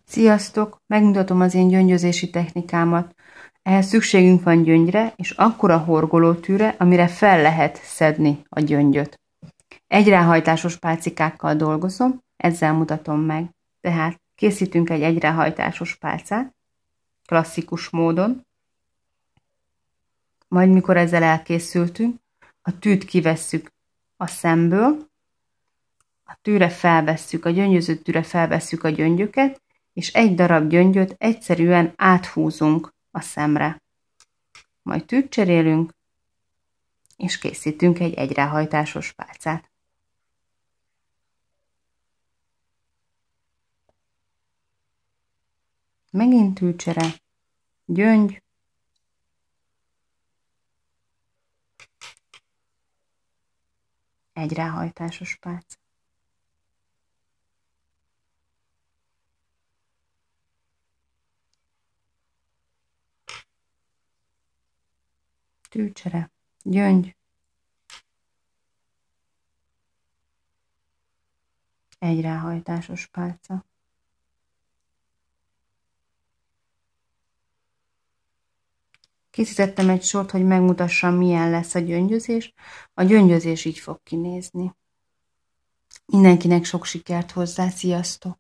Sziasztok! Megmutatom az én gyöngyözési technikámat. Ehhez szükségünk van gyöngyre, és akkora horgolótűre, amire fel lehet szedni a gyöngyöt. Egyráhajtásos pálcikákkal dolgozom, ezzel mutatom meg. Tehát készítünk egy egyráhajtásos pálcát, klasszikus módon. Majd mikor ezzel elkészültünk, a tűt kivesszük a szemből, a tűre felvesszük, a gyöngyöző tűre felvesszük a gyöngyöket, és egy darab gyöngyöt egyszerűen áthúzunk a szemre. Majd tűt cserélünk, és készítünk egy egyráhajtásos pálcát. Megint tűcsere, gyöngy, egyráhajtásos pálca. Tűcsere, gyöngy, egyráhajtásos pálca. Készítettem egy sort, hogy megmutassam, milyen lesz a gyöngyözés. A gyöngyözés így fog kinézni. Mindenkinek sok sikert hozzá, sziasztok!